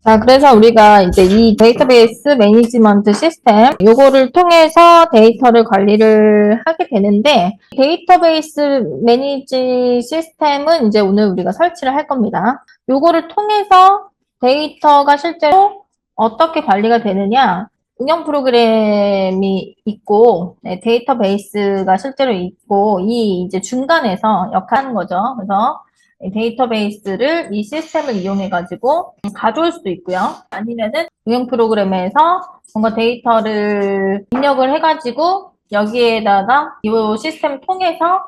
자, 그래서 우리가 이제 이 데이터베이스 매니지먼트 시스템, 요거를 통해서 데이터를 관리를 하게 되는데, 데이터베이스 매니지 시스템은 이제 오늘 우리가 설치를 할 겁니다. 요거를 통해서 데이터가 실제로 어떻게 관리가 되느냐, 운영 프로그램이 있고, 네, 데이터베이스가 실제로 있고, 이 이제 중간에서 역할하는 거죠. 그래서 데이터베이스를 이 시스템을 이용해가지고 가져올 수도 있고요. 아니면은 운영 프로그램에서 뭔가 데이터를 입력을 해가지고 여기에다가 이 시스템 통해서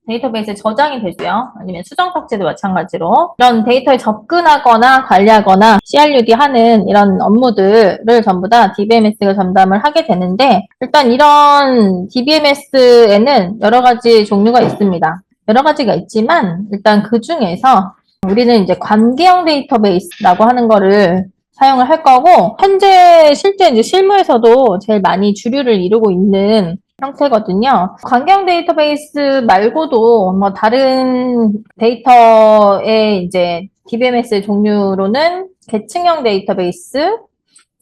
데이터베이스에 저장이 되고요. 아니면 수정 삭제도 마찬가지로 이런 데이터에 접근하거나 관리하거나 CRUD 하는 이런 업무들을 전부 다 DBMS가 전담을 하게 되는데 일단 이런 DBMS에는 여러 가지 종류가 있습니다. 여러 가지가 있지만 일단 그 중에서 우리는 이제 관계형 데이터베이스라고 하는 거를 사용을 할 거고 현재 실제 이제 실무에서도 제일 많이 주류를 이루고 있는 형태거든요. 관계형 데이터베이스 말고도 뭐 다른 데이터의 이제 DBMS 종류로는 계층형 데이터베이스,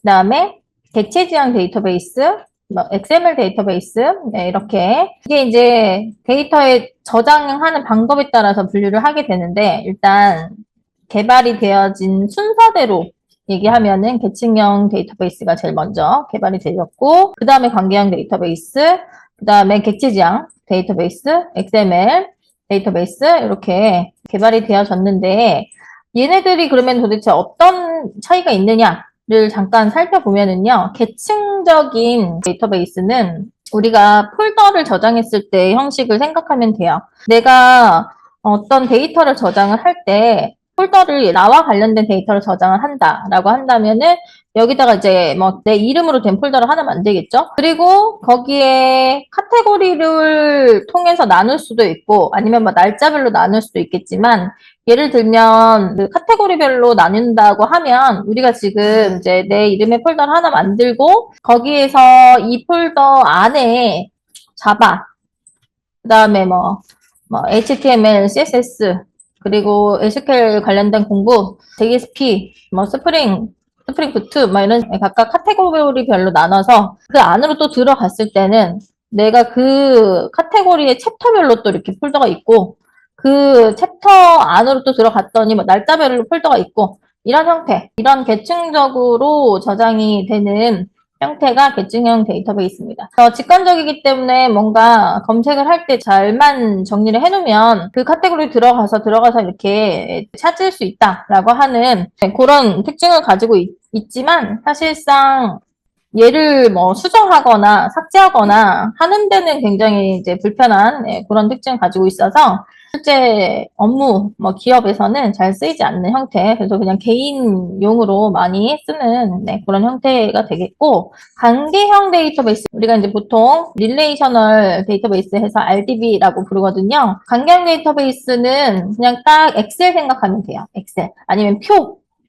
그다음에 객체지향 데이터베이스, 뭐 XML 데이터베이스, 네, 이렇게 이게 이제 데이터에 저장하는 방법에 따라서 분류를 하게 되는데 일단 개발이 되어진 순서대로 얘기하면은 계층형 데이터베이스가 제일 먼저 개발이 되었고 그 다음에 관계형 데이터베이스, 그 다음에 객체지향 데이터베이스, XML 데이터베이스 이렇게 개발이 되어졌는데 얘네들이 그러면 도대체 어떤 차이가 있느냐를 잠깐 살펴보면은요. 계층적인 데이터베이스는 우리가 폴더를 저장했을 때 형식을 생각하면 돼요. 내가 어떤 데이터를 저장을 할 때 폴더를 나와 관련된 데이터를 저장을 한다라고 한다면은 여기다가 이제 뭐 내 이름으로 된 폴더를 하나 만들겠죠. 그리고 거기에 카테고리를 통해서 나눌 수도 있고 아니면 뭐 날짜별로 나눌 수도 있겠지만 예를 들면 그 카테고리별로 나눈다고 하면 우리가 지금 이제 내 이름의 폴더를 하나 만들고 거기에서 이 폴더 안에 자바, 그 다음에 뭐 HTML, CSS, 그리고 SQL 관련된 공부, JSP, 뭐 스프링 부트, 뭐 이런 각각 카테고리별로 나눠서 그 안으로 또 들어갔을 때는 내가 그 카테고리의 챕터별로 또 이렇게 폴더가 있고 그 챕터 안으로 또 들어갔더니 뭐 날짜별로 폴더가 있고 이런 형태, 이런 계층적으로 저장이 되는 형태가 계층형 데이터베이스입니다. 직관적이기 때문에 뭔가 검색을 할 때 잘만 정리를 해놓으면 그 카테고리 들어가서 이렇게 찾을 수 있다라고 하는 그런 특징을 가지고 있지만 사실상 얘를 뭐 수정하거나 삭제하거나 하는 데는 굉장히 이제 불편한 그런 특징을 가지고 있어서 실제 업무 뭐 기업에서는 잘 쓰이지 않는 형태, 그래서 그냥 개인용으로 많이 쓰는 그런 형태가 되겠고 관계형 데이터베이스 우리가 이제 보통 릴레이셔널 데이터베이스 해서 RDB라고 부르거든요. 관계형 데이터베이스는 그냥 딱 엑셀 생각하면 돼요. 엑셀 아니면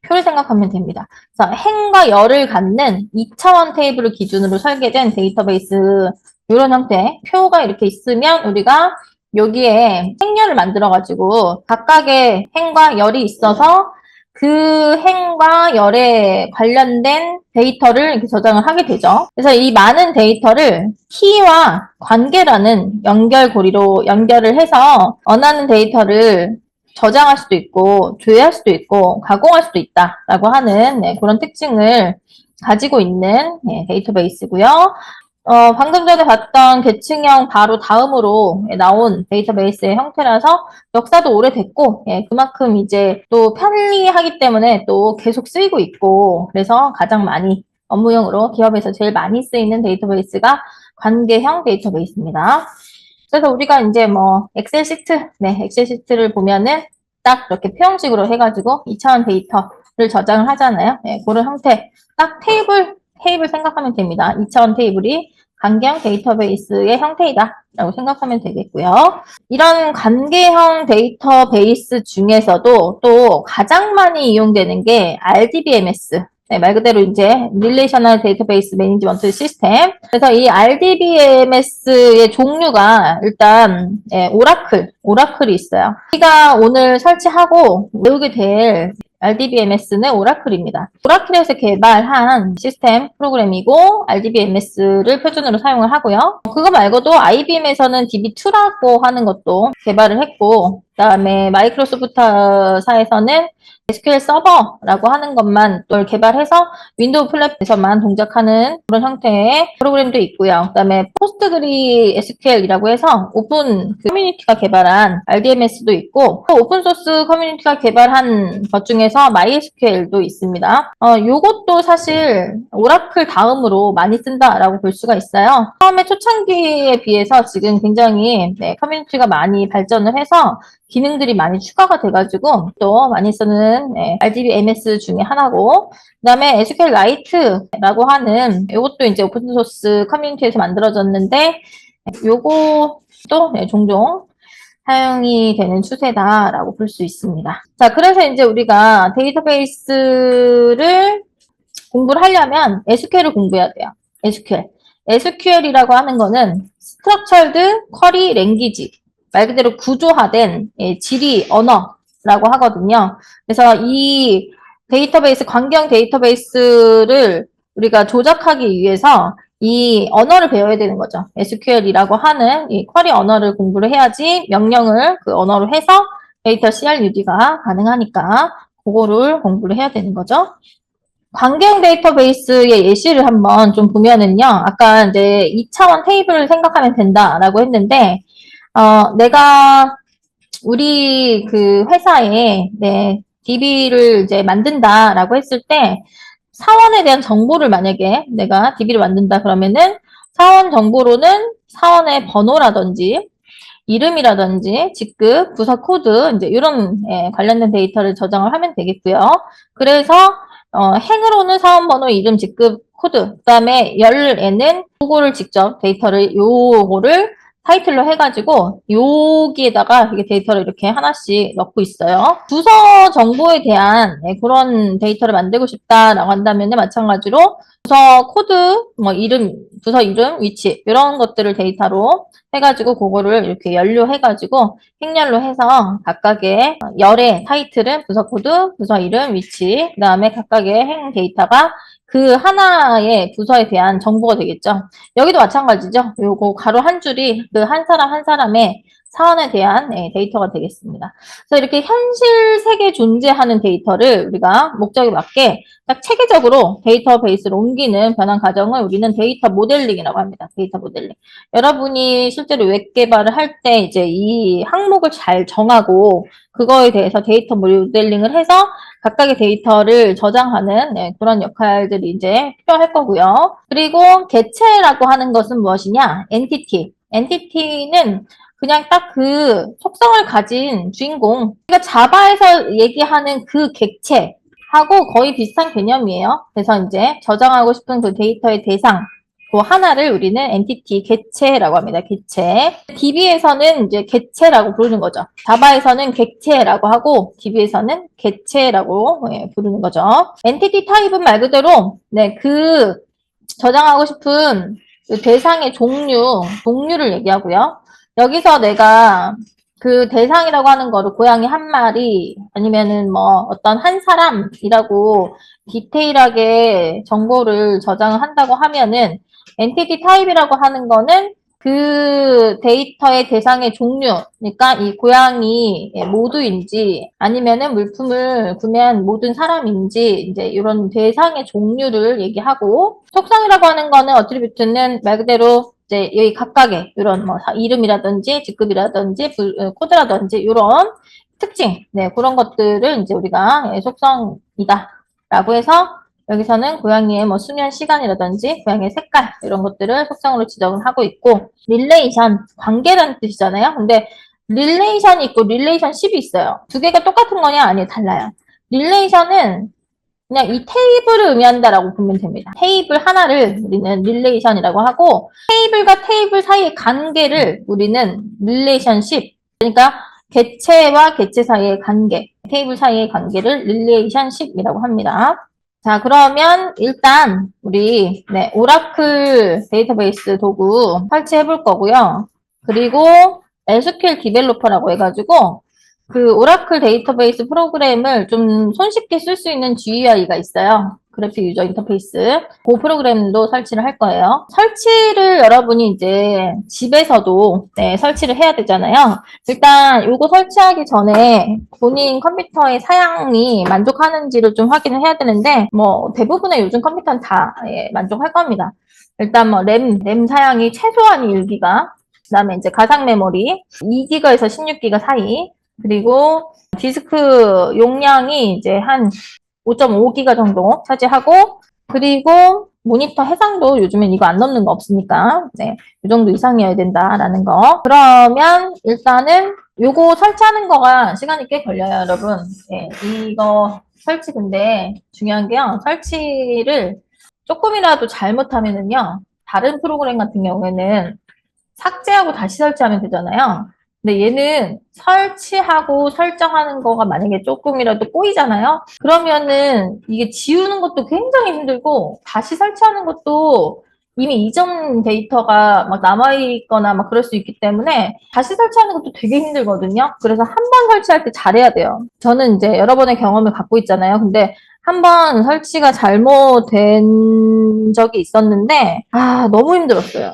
표를 생각하면 됩니다. 그래서 행과 열을 갖는 2차원 테이블을 기준으로 설계된 데이터베이스 이런 형태 표가 이렇게 있으면 우리가 여기에 행렬을 만들어가지고 각각의 행과 열이 있어서 그 행과 열에 관련된 데이터를 이렇게 저장을 하게 되죠. 그래서 이 많은 데이터를 키와 관계라는 연결고리로 연결을 해서 원하는 데이터를 저장할 수도 있고 조회할 수도 있고 가공할 수도 있다라고 하는 그런 특징을 가지고 있는 데이터베이스고요. 방금 전에 봤던 계층형 바로 다음으로 나온 데이터베이스의 형태라서 역사도 오래됐고 그만큼 이제 또 편리하기 때문에 또 계속 쓰이고 있고 그래서 가장 많이 업무용으로 기업에서 제일 많이 쓰이는 데이터베이스가 관계형 데이터베이스입니다. 그래서 우리가 이제 뭐 엑셀 시트를 보면은 딱 이렇게 표형식으로 해가지고 2차원 데이터를 저장을 하잖아요. 그런 형태 딱 테이블 생각하면 됩니다. 2차원 테이블이 관계형 데이터베이스의 형태이다 라고 생각하면 되겠고요. 이런 관계형 데이터베이스 중에서도 또 가장 많이 이용되는 게 RDBMS 말 그대로 이제 릴레이셔널 데이터베이스 매니지먼트 시스템. 그래서 이 RDBMS의 종류가 일단 오라클이 있어요. 우리가 오늘 설치하고 외우게 될 RDBMS는 오라클입니다. 오라클에서 개발한 시스템 프로그램이고 RDBMS를 표준으로 사용을 하고요. 그거 말고도 IBM에서는 DB2라고 하는 것도 개발을 했고, 그다음에 마이크로소프트사에서는 SQL 서버라고 하는 것만 또 개발해서 윈도우 플랫폼에서만 동작하는 그런 형태의 프로그램도 있고요. 그다음에 포스트그리 SQL이라고 해서 오픈 커뮤니티가 개발한 RDMS도 있고, 또 오픈소스 커뮤니티가 개발한 것 중에서 MySQL도 있습니다. 요것도 사실 오라클 다음으로 많이 쓴다라고 볼 수가 있어요. 처음에 초창기에 비해서 지금 굉장히 커뮤니티가 많이 발전을 해서 기능들이 많이 추가가 돼가지고 또 많이 쓰는 RDBMS 중에 하나고, 그다음에 SQLite라고 하는 이것도 이제 오픈소스 커뮤니티에서 만들어졌는데 요것도 종종 사용이 되는 추세다라고 볼 수 있습니다. 자, 그래서 이제 우리가 데이터베이스를 공부를 하려면 SQL을 공부해야 돼요. SQL. SQL이라고 하는 거는 Structured Query Language. 말 그대로 구조화된 질의 언어라고 하거든요. 그래서 이 데이터베이스, 관경 데이터베이스를 우리가 조작하기 위해서 이 언어를 배워야 되는 거죠. SQL이라고 하는 이 쿼리 언어를 공부를 해야지 명령을 그 언어로 해서 데이터 CRUD가 가능하니까 그거를 공부를 해야 되는 거죠. 관경 데이터베이스의 예시를 한번 좀 보면은요. 아까 이제 2차원 테이블을 생각하면 된다라고 했는데, 내가 우리 그 회사에 DB를 이제 만든다라고 했을 때 사원에 대한 정보를 만약에 내가 DB를 만든다 그러면은 사원 정보로는 사원의 번호라든지 이름이라든지 직급, 부서 코드 이제 이런 관련된 데이터를 저장을 하면 되겠고요. 그래서 행으로는 사원 번호, 이름, 직급, 코드, 그다음에 열에는 요거를 직접 데이터를 요거를 타이틀로 해가지고 여기에다가 이게 데이터를 이렇게 하나씩 넣고 있어요. 부서 정보에 대한 그런 데이터를 만들고 싶다라고 한다면 마찬가지로 부서 코드, 뭐 이름, 부서 이름, 위치 이런 것들을 데이터로 해가지고 그거를 이렇게 연료해가지고 행렬로 해서 각각의 열의 타이틀은 부서 코드, 부서 이름, 위치, 그 다음에 각각의 행 데이터가 그 하나의 부서에 대한 정보가 되겠죠. 여기도 마찬가지죠. 요거 가로 한 줄이 그 한 사람 한 사람의 사원에 대한 데이터가 되겠습니다. 그래서 이렇게 현실 세계에 존재하는 데이터를 우리가 목적에 맞게 딱 체계적으로 데이터베이스로 옮기는 변환 과정을 우리는 데이터 모델링이라고 합니다. 데이터 모델링. 여러분이 실제로 웹 개발을 할 때 이제 이 항목을 잘 정하고 그거에 대해서 데이터 모델링을 해서 각각의 데이터를 저장하는 그런 역할들이 이제 필요할 거고요. 그리고 객체라고 하는 것은 무엇이냐? 엔티티. 엔티티는 그냥 딱 그 속성을 가진 주인공. 그러니까 자바에서 얘기하는 그 객체하고 거의 비슷한 개념이에요. 그래서 이제 저장하고 싶은 그 데이터의 대상, 그 하나를 우리는 엔티티, 객체라고 합니다. 객체. DB에서는 이제 객체라고 부르는 거죠. 자바에서는 객체라고 하고 DB에서는 객체라고 부르는 거죠. 엔티티 타입은 말 그대로 그 저장하고 싶은 그 대상의 종류를 얘기하고요. 여기서 내가 그 대상이라고 하는 거를 고양이 한 마리 아니면은 뭐 어떤 한 사람이라고 디테일하게 정보를 저장을 한다고 하면은 엔티티 타입이라고 하는 거는 그 데이터의 대상의 종류, 그러니까 이 고양이 모두인지 아니면은 물품을 구매한 모든 사람인지 이제 이런 대상의 종류를 얘기하고, 속성이라고 하는 거는 어트리뷰트는 말 그대로 이제 여기 각각의 이런 뭐 이름이라든지 직급이라든지 코드라든지 이런 특징, 그런 것들을 이제 우리가 속성이다라고 해서 여기서는 고양이의 뭐 수면 시간이라든지 고양이의 색깔 이런 것들을 속성으로 지정을 하고 있고, 릴레이션, 관계라는 뜻이잖아요. 근데 릴레이션이 있고 릴레이션십이 있어요. 두 개가 똑같은 거냐? 아니요, 달라요. 릴레이션은 그냥 이 테이블을 의미한다라고 보면 됩니다. 테이블 하나를 우리는 릴레이션이라고 하고, 테이블과 테이블 사이의 관계를 우리는 릴레이션십, 그러니까 객체와 객체 사이의 관계, 테이블 사이의 관계를 릴레이션십이라고 합니다. 자, 그러면 일단 우리 오라클 데이터베이스 도구 설치해 볼 거고요. 그리고 SQL 디벨로퍼라고 해가지고 그 오라클 데이터베이스 프로그램을 좀 손쉽게 쓸 수 있는 GUI가 있어요. 그래픽 유저 인터페이스. 그 프로그램도 설치를 할 거예요. 설치를 여러분이 이제 집에서도 네, 설치를 해야 되잖아요. 일단 요거 설치하기 전에 본인 컴퓨터의 사양이 만족하는지를 좀 확인을 해야 되는데 뭐 대부분의 요즘 컴퓨터는 다 예, 만족할 겁니다. 일단 뭐 램 사양이 최소한 1기가, 그다음에 이제 가상 메모리 2기가에서 16기가 사이, 그리고 디스크 용량이 이제 한 5.5기가 정도 차지하고, 그리고 모니터 해상도 요즘엔 이거 안 넘는 거 없으니까 네, 이 정도 이상이어야 된다라는 거. 그러면 일단은 요거 설치하는 거가 시간이 꽤 걸려요, 여러분. 네, 이거 설치 근데 중요한 게요. 설치를 조금이라도 잘못하면은요. 다른 프로그램 같은 경우에는 삭제하고 다시 설치하면 되잖아요. 근데 얘는 설치하고 설정하는 거가 만약에 조금이라도 꼬이잖아요? 그러면은 이게 지우는 것도 굉장히 힘들고 다시 설치하는 것도 이미 이전 데이터가 막 남아있거나 막 그럴 수 있기 때문에 다시 설치하는 것도 되게 힘들거든요. 그래서 한 번 설치할 때 잘해야 돼요. 저는 이제 여러 번의 경험을 갖고 있잖아요. 근데 한 번 설치가 잘못된 적이 있었는데, 너무 힘들었어요.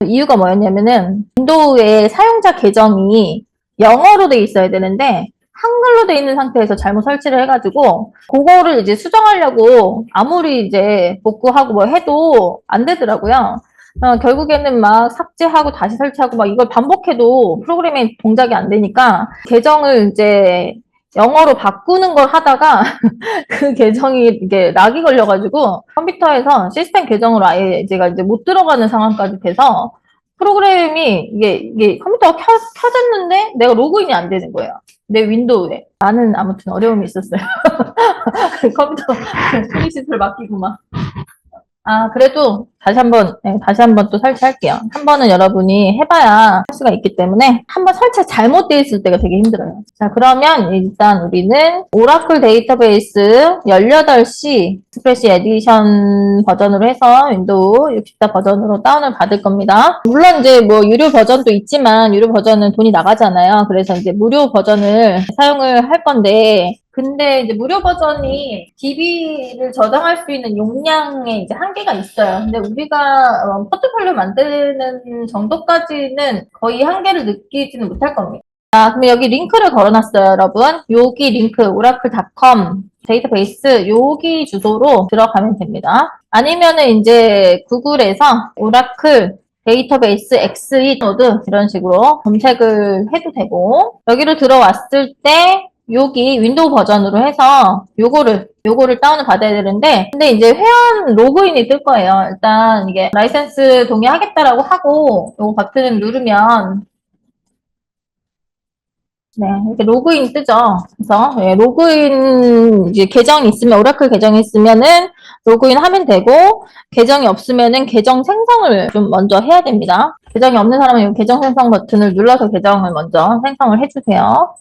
이유가 뭐였냐면은 윈도우의 사용자 계정이 영어로 돼 있어야 되는데 한글로 돼 있는 상태에서 잘못 설치를 해가지고 그거를 이제 수정하려고 아무리 이제 복구하고 뭐 해도 안 되더라고요. 결국에는 막 삭제하고 다시 설치하고 막 이걸 반복해도 프로그램이 동작이 안 되니까 계정을 이제 영어로 바꾸는 걸 하다가 그 계정이 이게 락이 걸려가지고 컴퓨터에서 시스템 계정으로 아예 제가 이제 못 들어가는 상황까지 돼서 프로그램이 이게 컴퓨터가 켜졌는데 내가 로그인이 안 되는 거예요. 내 윈도우에. 나는 아무튼 어려움이 있었어요. 컴퓨터 처리 시설 맡기고 막. 그래도 다시 한번 또 설치할게요. 한 번은 여러분이 해봐야 할 수가 있기 때문에 한 번 설치가 잘못되어 있을 때가 되게 힘들어요. 자, 그러면 일단 우리는 오라클 데이터베이스 18C 스프레시 에디션 버전으로 해서 윈도우 64 버전으로 다운을 받을 겁니다. 물론 이제 뭐 유료 버전도 있지만 유료 버전은 돈이 나가잖아요. 그래서 이제 무료 버전을 사용을 할 건데, 근데 이제 무료 버전이 DB를 저장할 수 있는 용량에 이제 한계가 있어요. 근데 우리가 포트폴리오 만드는 정도까지는 거의 한계를 느끼지는 못할 겁니다. 그럼 여기 링크를 걸어놨어요, 여러분. 여기 링크 oracle.com 데이터베이스 여기 주소로 들어가면 됩니다. 아니면은 이제 구글에서 오라클 데이터베이스 XE 노드 이런 식으로 검색을 해도 되고, 여기로 들어왔을 때 여기 윈도우 버전으로 해서 요거를 다운을 받아야 되는데, 근데 이제 회원 로그인이 뜰 거예요. 일단 이게 라이센스 동의하겠다라고 하고 요거 버튼을 누르면 네, 이렇게 로그인 뜨죠. 그래서 예, 로그인 이제 계정이 있으면 오라클 계정이 있으면은 로그인 하면 되고, 계정이 없으면은 계정 생성을 좀 먼저 해야 됩니다. 계정이 없는 사람은 이 계정 생성 버튼을 눌러서 계정을 먼저 생성을 해주세요.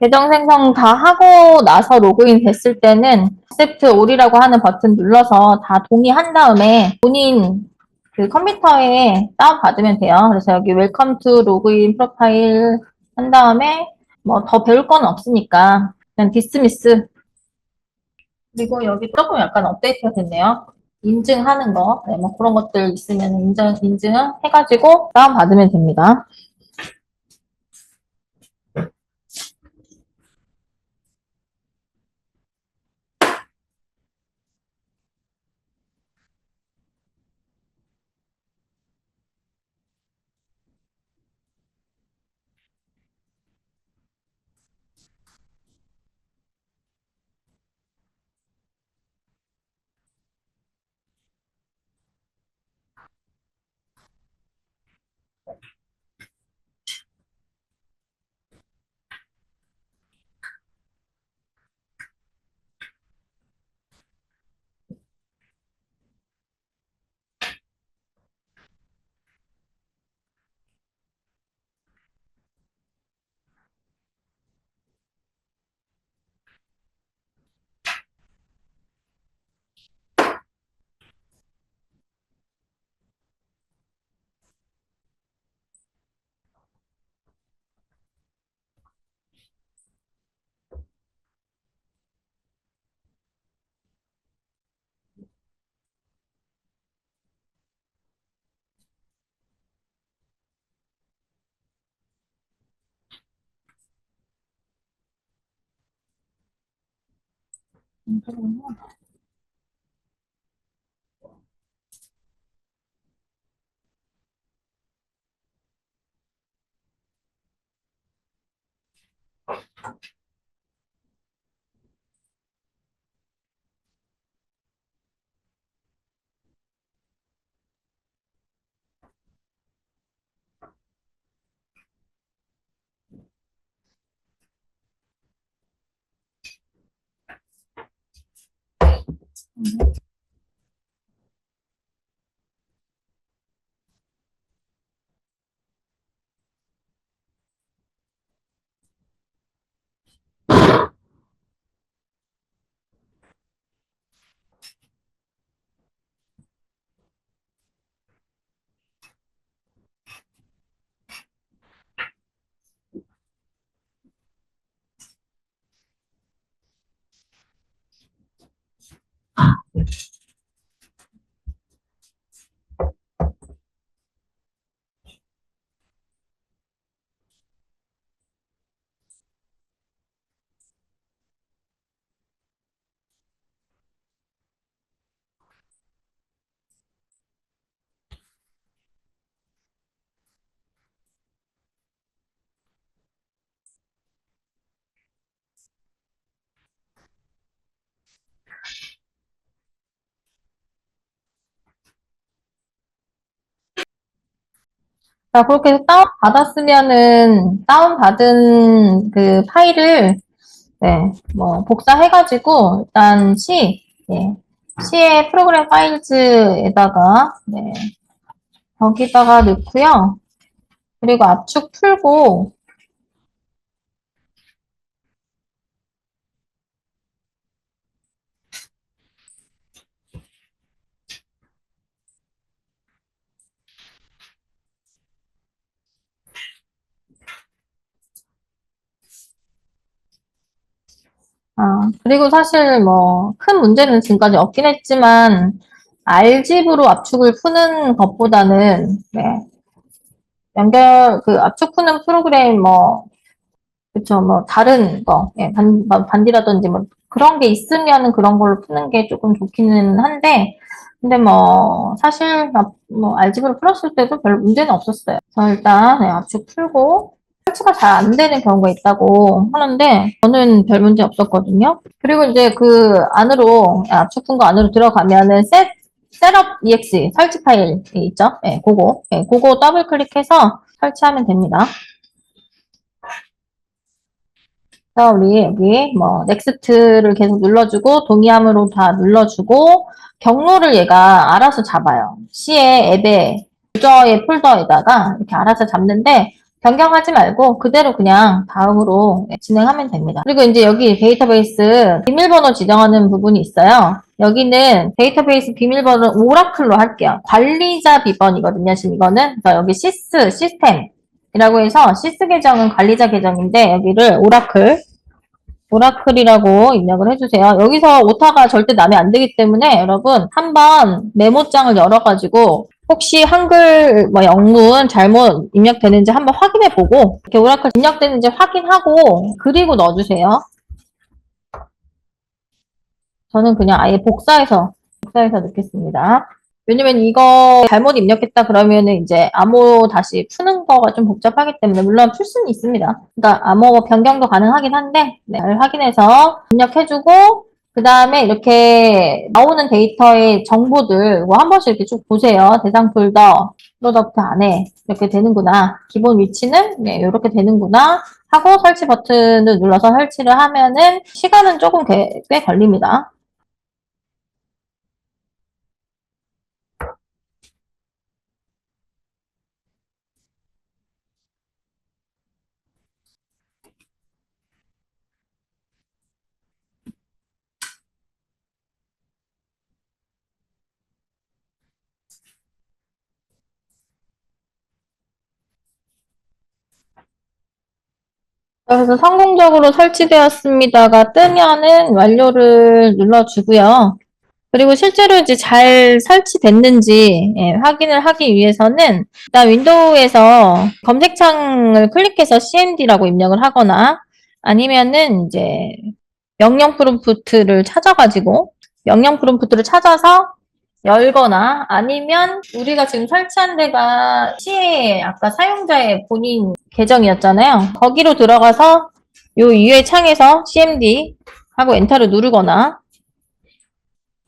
계정 생성 다 하고 나서 로그인 됐을 때는 Accept All이라고 하는 버튼 눌러서 다 동의한 다음에 본인 그 컴퓨터에 다운받으면 돼요. 그래서 여기 Welcome to Login Profile 한 다음에 뭐 더 배울 건 없으니까 그냥 디스미스. 그리고 여기 조금 약간 업데이트가 됐네요. 인증하는 거, 네, 뭐 그런 것들 있으면 인증 해가지고 다운받으면 됩니다. 자, 그렇게 해서 다운받았으면은, 다운받은 그 파일을, 네, 뭐, 복사해가지고, 일단 예, C의 프로그램 파일즈에다가, 네, 거기다가 넣고요. 그리고 압축 풀고, 그리고 사실 뭐, 큰 문제는 지금까지 없긴 했지만, R집으로 압축을 푸는 것보다는, 네, 압축 푸는 프로그램 뭐, 그쵸, 뭐, 다른 거, 예, 반디라든지 뭐, 그런 게 있으면은 그런 걸로 푸는 게 조금 좋기는 한데, 근데 뭐, 사실, 뭐, 알집으로 풀었을 때도 별 문제는 없었어요. 그래서 일단, 네, 압축 풀고, 설치가 잘 안 되는 경우가 있다고 하는데, 저는 별 문제 없었거든요. 그리고 이제 그 안으로, 압축 푼 거 안으로 들어가면은, 셋업 ex 설치 파일이 있죠? 예, 그거 더블 클릭해서 설치하면 됩니다. 그래서 우리 여기 뭐 넥스트를 계속 눌러주고 동의함으로 다 눌러주고 경로를 얘가 알아서 잡아요. C의 앱의 유저의 폴더에다가 이렇게 알아서 잡는데 변경하지 말고 그대로 그냥 다음으로 진행하면 됩니다. 그리고 이제 여기 데이터베이스 비밀번호 지정하는 부분이 있어요. 여기는 데이터베이스 비밀번호 오라클로 할게요. 관리자 비번이거든요. 지금 이거는. 그래서 여기 시스템이라고 해서 시스 계정은 관리자 계정인데 여기를 오라클이라고 입력을 해주세요. 여기서 오타가 절대 나면 안 되기 때문에 여러분 한번 메모장을 열어가지고 혹시 한글 뭐 영문 잘못 입력되는지 한번 확인해 보고 이렇게 오라클 입력되는지 확인하고 그리고 넣어주세요. 저는 그냥 아예 복사해서 넣겠습니다. 왜냐면 이거 잘못 입력했다 그러면은 이제 암호 다시 푸는 거가 좀 복잡하기 때문에 물론 풀 수는 있습니다. 그러니까 암호 변경도 가능하긴 한데 네, 확인해서 입력해주고 그 다음에 이렇게 나오는 데이터의 정보들 뭐 한 번씩 이렇게 쭉 보세요. 대상 폴더, 프로덕트 안에 이렇게 되는구나. 기본 위치는 네, 이렇게 되는구나 하고 설치 버튼을 눌러서 설치를 하면은 시간은 조금 꽤 걸립니다. 그래서 성공적으로 설치되었습니다가 뜨면은 완료를 눌러주고요. 그리고 실제로 이제 잘 설치됐는지 확인을 하기 위해서는 일단 윈도우에서 검색창을 클릭해서 cmd라고 입력을 하거나 아니면은 이제 명령 프롬프트를 찾아가지고 명령 프롬프트를 찾아서 열거나 아니면 우리가 지금 설치한 데가 C의 아까 사용자의 본인 계정이었잖아요. 거기로 들어가서 요 위에 창에서 cmd 하고 엔터를 누르거나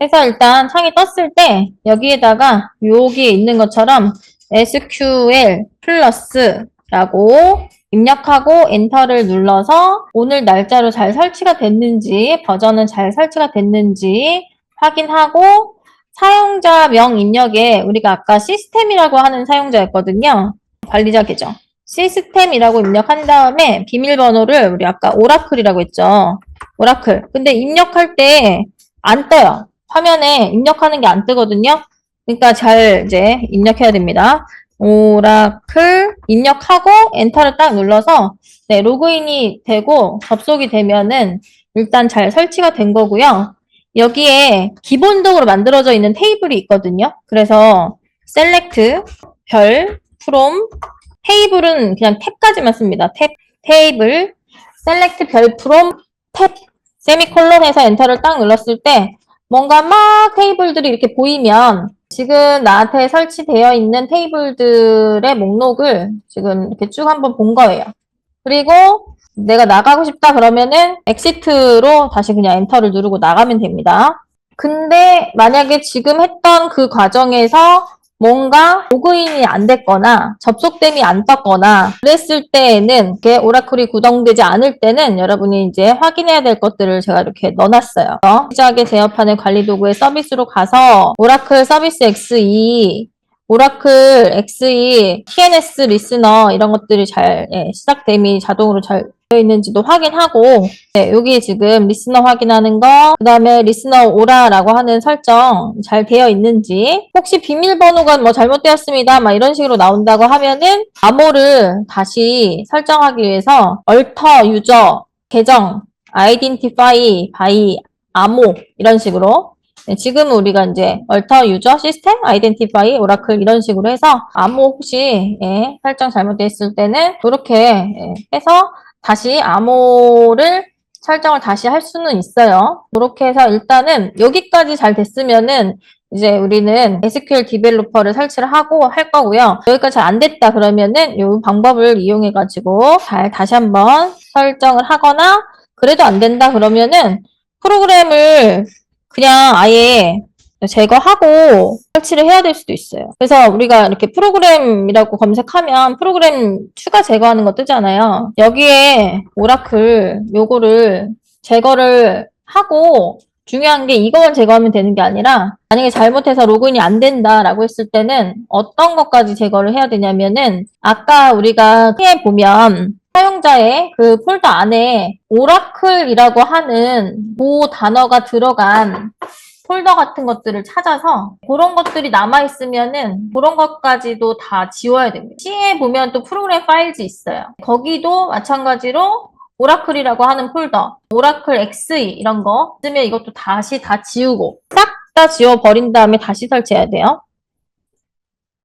해서 일단 창이 떴을 때 여기에다가 여기에 있는 것처럼 SQL 플러스라고 입력하고 엔터를 눌러서 오늘 날짜로 잘 설치가 됐는지 버전은 잘 설치가 됐는지 확인하고 사용자명 입력에 우리가 아까 시스템이라고 하는 사용자였거든요. 관리자 계정. 시스템이라고 입력한 다음에 비밀번호를 우리 아까 오라클이라고 했죠. 오라클. 근데 입력할 때 안 떠요. 화면에 입력하는 게 안 뜨거든요. 그러니까 잘 이제 입력해야 됩니다. 오라클 입력하고 엔터를 딱 눌러서 네, 로그인이 되고 접속이 되면은 일단 잘 설치가 된 거고요. 여기에 기본적으로 만들어져 있는 테이블이 있거든요. 그래서 셀렉트 별 from 테이블은 그냥 탭까지만 씁니다. 탭 테이블 셀렉트 별 from 탭 세미콜론 해서 엔터를 딱 눌렀을 때 뭔가 막 테이블들이 이렇게 보이면 지금 나한테 설치되어 있는 테이블들의 목록을 지금 이렇게 쭉 한번 본 거예요. 그리고 내가 나가고 싶다 그러면은 엑시트로 다시 그냥 엔터를 누르고 나가면 됩니다. 근데 만약에 지금 했던 그 과정에서 뭔가 로그인이 안 됐거나 접속됨이 안 떴거나 그랬을 때에는 그게 오라클이 구동되지 않을 때는 여러분이 이제 확인해야 될 것들을 제가 이렇게 넣어놨어요. 시작에 제어하는 관리 도구의 서비스로 가서 오라클 서비스 XE 오라클 XE, TNS 리스너 이런 것들이 잘 시작됨이 자동으로 잘 되어 있는지도 확인하고 네, 여기 지금 리스너 확인하는 거, 그 다음에 리스너 오라라고 하는 설정 잘 되어 있는지 혹시 비밀번호가 뭐 잘못되었습니다 막 이런 식으로 나온다고 하면은 암호를 다시 설정하기 위해서 alter 유저 계정 identify by 암호 이런 식으로 네, 지금은 우리가 이제 alter user system identify oracle 이런 식으로 해서 암호 혹시 설정 잘못됐을 때는 이렇게 해서 다시 암호를 설정을 다시 할 수는 있어요. 그렇게 해서 일단은 여기까지 잘 됐으면은 이제 우리는 SQL 디벨로퍼를 설치를 하고 할 거고요. 여기까지 잘 안 됐다 그러면은 이 방법을 이용해 가지고 잘 다시 한번 설정을 하거나 그래도 안 된다 그러면은 프로그램을 그냥 아예 제거하고 설치를 해야 될 수도 있어요. 그래서 우리가 이렇게 프로그램이라고 검색하면 프로그램 추가 제거하는 거 뜨잖아요. 여기에 오라클 요거를 제거를 하고 중요한 게 이것만 제거하면 되는 게 아니라 만약에 잘못해서 로그인이 안 된다라고 했을 때는 어떤 것까지 제거를 해야 되냐면은 아까 우리가 에 보면 사용자의 그 폴더 안에 오라클이라고 하는 그 단어가 들어간 폴더 같은 것들을 찾아서 그런 것들이 남아있으면은 그런 것까지도 다 지워야 됩니다. C에 보면 또 프로그램 파일즈 있어요. 거기도 마찬가지로 오라클이라고 하는 폴더, 오라클 XE 이런 거 있으면 이것도 다시 다 지우고 싹 다 지워버린 다음에 다시 설치해야 돼요.